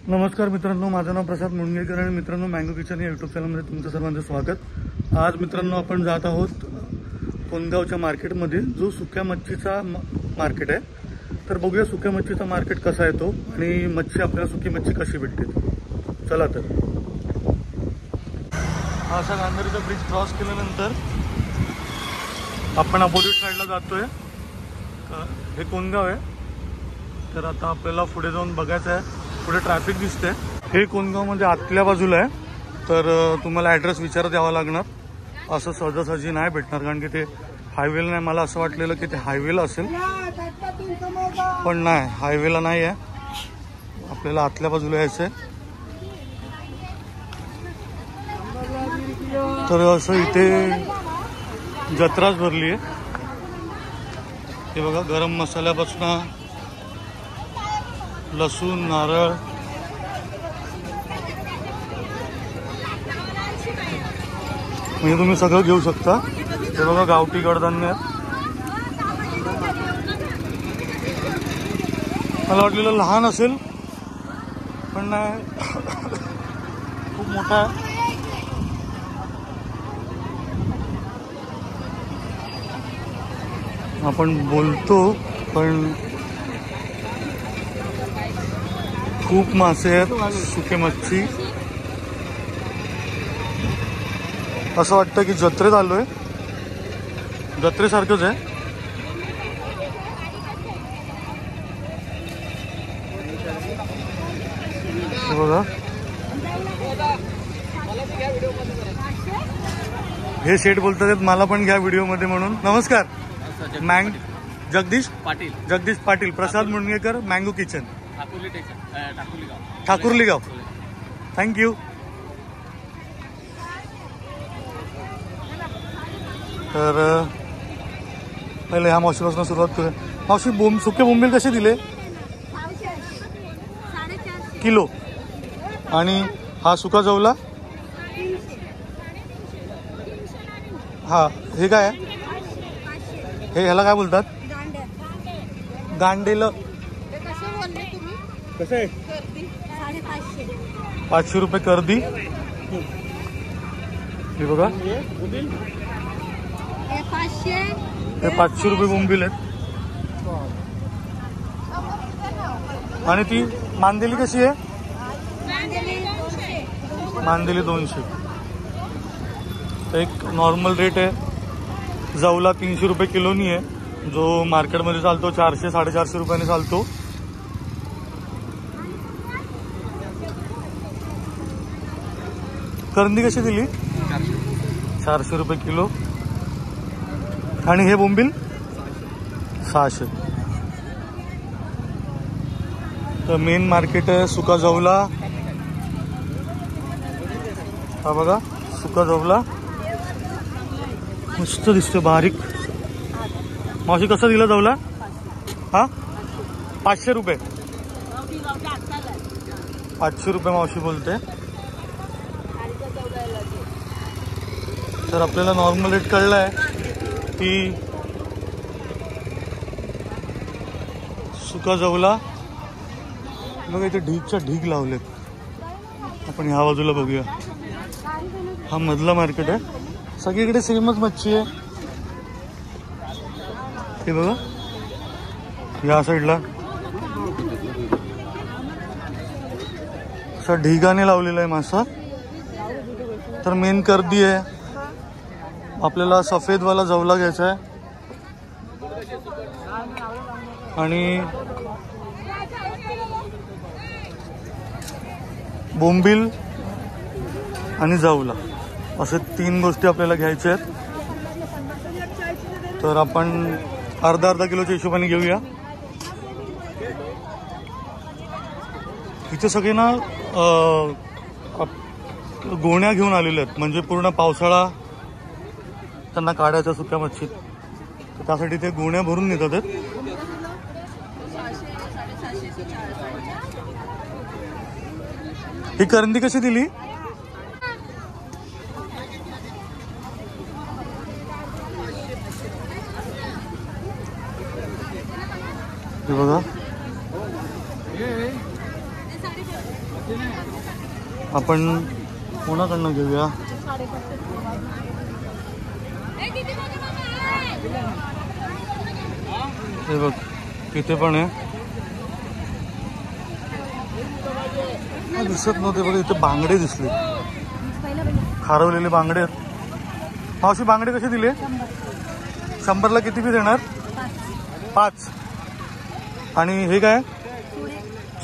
नमस्कार मित्रांनो, माझं नाव प्रसाद मुंडगेकर आणि मित्रांनो मँगो किचन या यूट्यूब चॅनलमध्ये तुमचं सर्वांचं स्वागत। आज मित्रांनो आपण जात आहोत कोंडगावच्या मार्केटमध्ये, जो सुक्या मच्छीचा मार्केट आहे। तर बघूया सुक्या मच्छीचा मार्केट कसा आहे तो आणि मच्छी आपल्याला सुकी मच्छी कशी भेटते। चला तर असा गांधीचा ब्रिज क्रॉस केल्यानंतर आपण अपोजिट साईडला जातोय। हे कोंडगाव आहे। तर आता आपल्याला पुढे जाऊन बघायचं आहे। पुढे ट्रॅफिक दिसते। हे कोंडगावमध्ये आतल्या बाजूला आहे। तर तुम्हाला ॲड्रेस विचारत यावा लागणार, असं सहजासहजी नाही भेटणार, कारण की ते हायवेला नाही। मला असं वाटलेलं की ते हायवेला असेल, पण नाही, हायवेला नाही आहे। आपल्याला आतल्या बाजूला यायचं आहे। तर असं इथे जत्राच भरली आहे। हे बघा, गरम मसाल्यापासून लसूण, नारळ, म्हणजे तुम्ही सगळं घेऊ शकता। हे बघा, गावठी कडधान्य आहेत। मला वाटलेलं लहान असेल, पण नाही, खूप मोठा आहे। आपण बोलतो पण खूप मासे आहेत, सुके मच्छी। असं वाटतं की जत्रेत आलोय, जत्रेसारखंच आहे। बघा, हे शेठ बोलतात मला पण घ्या व्हिडिओ मध्ये म्हणून। नमस्कार, जगदीश पाटील, प्रसाद मुंडगेकर, मँगो किचन, ठाकुर्ली गाव। थँक्यू। तर पहिले ह्या मावशीपासून सुरुवात करूया। मावशी, सुके बोंबील कसे दिले किलो? आणि हा सुका जवला, हा हे काय आहे? हे ह्याला काय बोलतात? गांडेलं। कसं आहे? 500 रुपये कर्दी। हे बघा, हे 500 रुपये बोंबील आहेत। आणि ती मांदेली कशी आहे? मांदेली 200। तर एक नॉर्मल रेट आहे। जवला 300 रुपये किलोनी आहे, जो मार्केटमध्ये चालतो 400-450 रुपयाने चालतो। करंदी कशी दिली? 400 रुपये किलो। आणि हे बोंबील 600। तर मेन मार्केट आहे सुका जवला। हा बघा, सुका जवला मस्त दिसतो, बारीक। मावशी कसा दिला जवला? हा 500 रुपये। 500 रुपये मावशी बोलते। तर आपल्याला नॉर्मल रेट कळलाय की सुका जवला बघा, इथे ढीगच्या ढीग लावलेत। आपण ह्या बाजूला बघूया, हा मधला मार्केट आहे। सगळीकडे सेमच मच्छी आहे। हे बघा, या साईडला असा ढिगाने लावलेला आहे मासा। तर मेन कर्दी आहे। आपल्याला सफेदवाला जवला घ्यायचा आहे आणि बोंबील आणि जवला, असे 3 गोष्टी आपल्याला घ्यायच्या आहेत। तर आपण अर्धा किलोच्या हिशोबाने घेऊया। इथे सगळे ना गोण्या घेऊन आलेले आहेत, म्हणजे पूर्ण पावसाळा त्यांना काढायचा सुक्या मच्छीत, तर त्यासाठी ते गोण्या भरून नेतात आहेत। ही करंदी कशी दिली? हे बघा, आपण कोणाकडनं घेऊया? हे बघ इथे पण आहे, दिसत नव्हते बघ, इथे बांगडे दिसले, खारवलेले बांगडे आहेत. मावशी बांगडे कसे दिले? 100ला किती पीस येणार? 5. आणि हे काय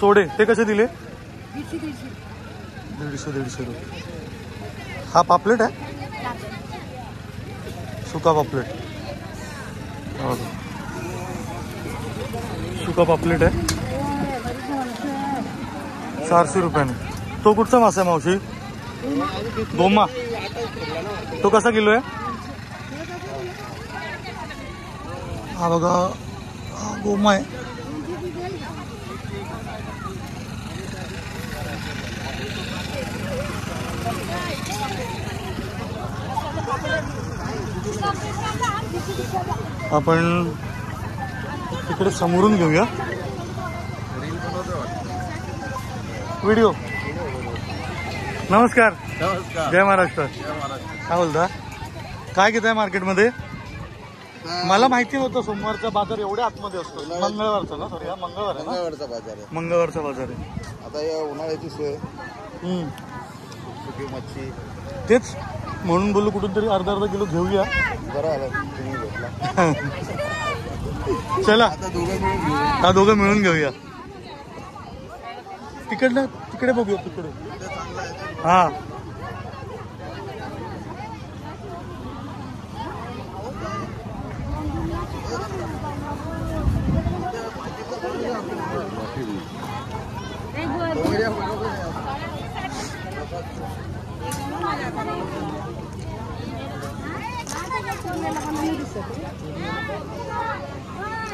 सोडे, ते कसे दिले? 150 रुपये. हा पापलेट आहे, सुका पापलेट, सुका पापलेट आहे 400 रुपयाने. तो कुठचा मासा आहे मावशी? गोमा. तो कसा किलो आहे? हा बघा, गोमा आहे. आपण तिकडे समोरून घेऊया व्हिडिओ. नमस्कार. जय महाराष्ट्र. काय बोलता? काय घेताय मार्केटमध्ये? मला माहिती नव्हतं सोमवारचा बाजार एवढ्या आतमध्ये असतो. मंगळवारचा ना? सॉरी, हा मंगळवार आहे. मंगळवारचा बाजार आहे. मंगळवारचा बाजार आहे. आता या उन्हाळ्याची सोय, सुकी मच्छी, तेच म्हणून बोललो कुठून तरी अर्धा किलो घेऊया. बरं आलं तुम्ही भेटला. चला आता दोघं मिळून घेऊया. तिकडे बघूया, तिकडे. हा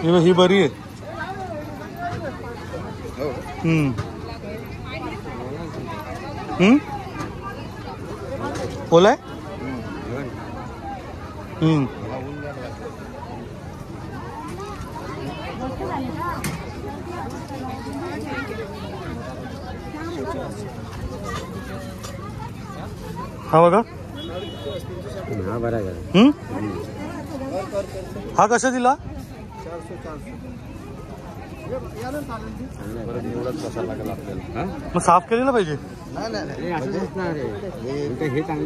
ही बरी आहे. बोलाय. हा बघा, हा कसा दिला? मग साफ केलेला पाहिजे.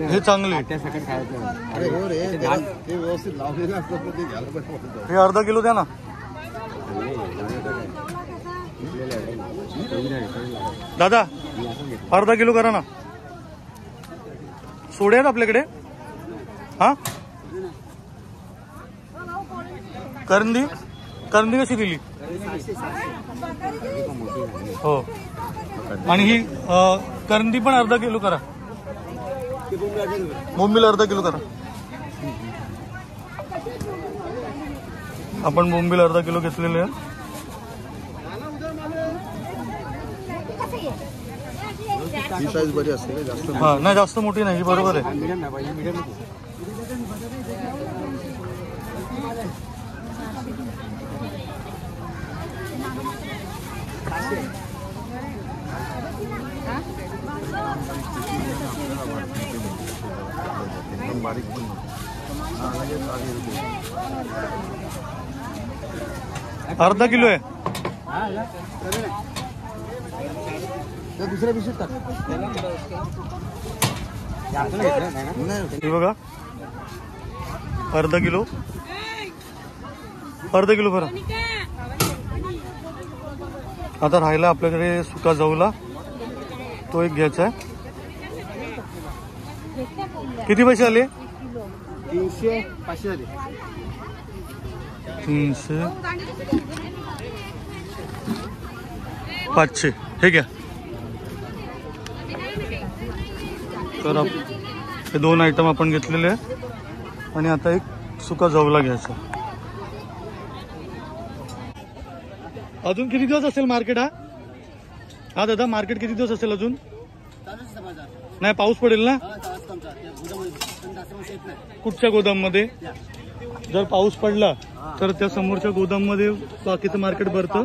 हे चांगले. हे अर्धा किलो द्या ना. दादा अर्धा किलो करा ना. सोडे आहेत आपल्याकडे. हा करंदी कशी दिली? हो. आणि ही करंदी पण अर्धा किलो करा. बोंबील अर्धा किलो करा. आपण बोंबील अर्धा किलो घेतलेले आहे. ही साईज बरी असते, जास्त हा नाही, जास्त मोठी नाही, बरोबर आहे. अर्धा किलो आहे. दुसऱ्या पिशवीत टाक. हे बघा, अर्धा किलो भरा. आता राहिला आपल्याकडे सुका जवला, तो एक घ्यायचा आहे. किती पैसे आले? 300 500 झाले. 300 500 हे घ्या. तर हे 2 आयटम आपण घेतलेले आहे. आणि आता एक सुका जवला घ्यायचा. अजून किती दिवस असेल मार्केट? हा दादा, मार्केट किती दिवस असेल अजून? नाही, पाऊस पडेल ना. कुठच्या गोदाम मध्ये? जर पाऊस पडला तर त्या समोरच्या गोदाम मध्ये बाकीचं मार्केट भरतं.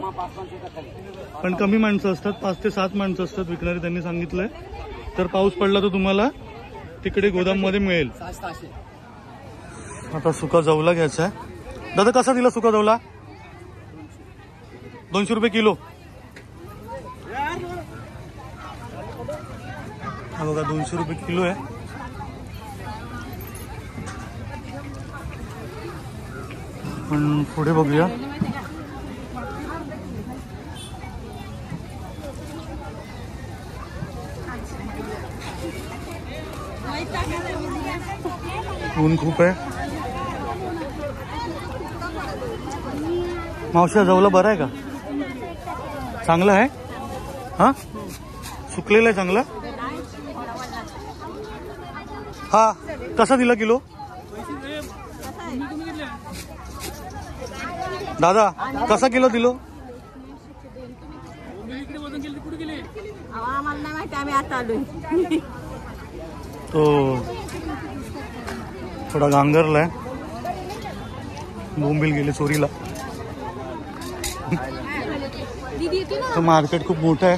पण कमी माणसं असतात, 5 ते 7 माणसं असतात विकणारी, त्यांनी सांगितलंय. तर पाऊस पडला तर तुम्हाला तिकडे गोदाममध्ये मिळेल. आता सुका जवला घ्यायचा आहे. दादा कसा दिला सुका जवला? 200 रुपये किलो. हा बघा 200 रुपये किलो आहे. पण पुढे बघूया. ऊन खूप आहे. मावशी जवला बरं आहे का? चांगलं आहे. हा सुकलेलं आहे चांगलं. हा कसा दिला किलो? दादा कसा किलो दिलो? तो थोडा गांगरलाय. बोंबील गेले चोरीला. तर मार्केट खूप मोठं आहे.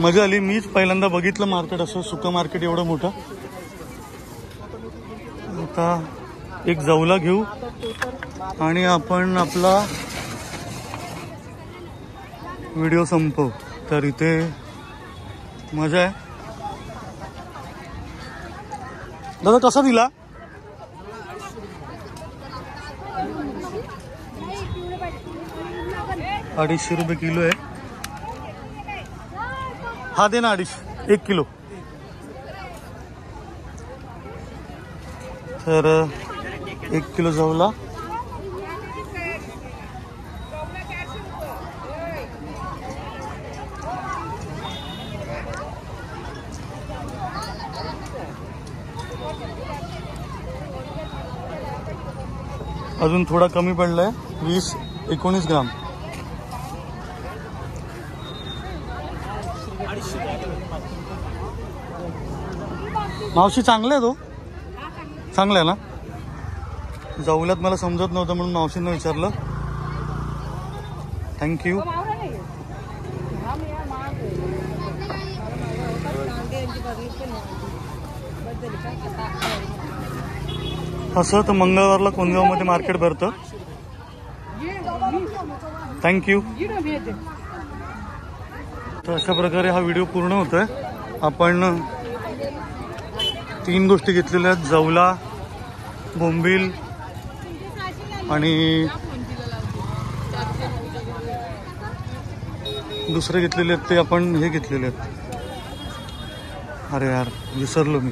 मजा आली. मीच पहिल्यांदा बघितलं मार्केट असं सुकं मार्केट एवढं मोठं. आता एक जवला घेऊ आणि आपण आपला व्हिडिओ संपवू. तर इथे मजा आहे. दादा कसा दिला? 250 रुपये किलो आहे. हा दे ना 250 1 किलो. तर 1 किलो जवला. अजून थोडा कमी पडलाय 20-19 ग्राम. मावशी चांगला आहे तो. चांगला आहे ना? जवल्यात मला समजत नव्हतं म्हणून मावशींना विचारलं. थँक्यू. असं तर मंगळवारला कोंडगावमध्ये मार्केट भरतं. थँक्यू. तर अशा प्रकारे हा व्हिडिओ पूर्ण होतोय. आपण 3 गोष्टी घेतलेल्या आहेत. जवला, बोंबील आणि दुसरे घेतलेले आहेत ते आपण हे घेतलेले आहेत. अरे यार विसरलो मी.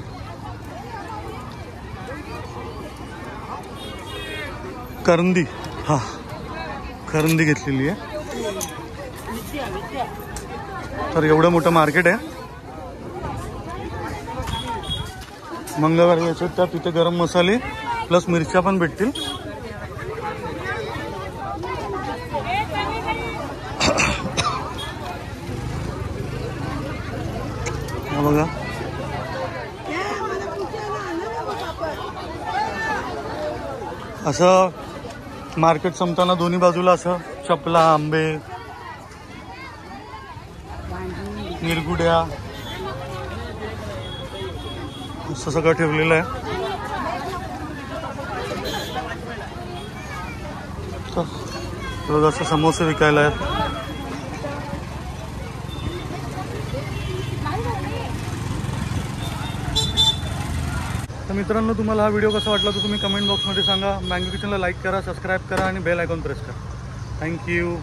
करंदी. हा करंदी घेतलेली आहे. तर एवढं मोठं मार्केट आहे. मंगळवारी यायचं त्या तिथे गरम मसाले प्लस मिरच्या पण भेटतील. बघा असं मार्केट संपताना दोन्ही बाजूला असं चपला, आंबे, निरगुड्या असं सगळं ठेवलेलं आहे. तर असं समोसे विकायला आहेत. तर मित्रांनो तुम्हाला हा व्हिडिओ कसा वाटला तर तुम्ही कमेंट बॉक्समध्ये सांगा. मँगो किचनला लाईक करा, सबस्क्राईब करा आणि बेल आयकॉन प्रेस करा. थँक्यू.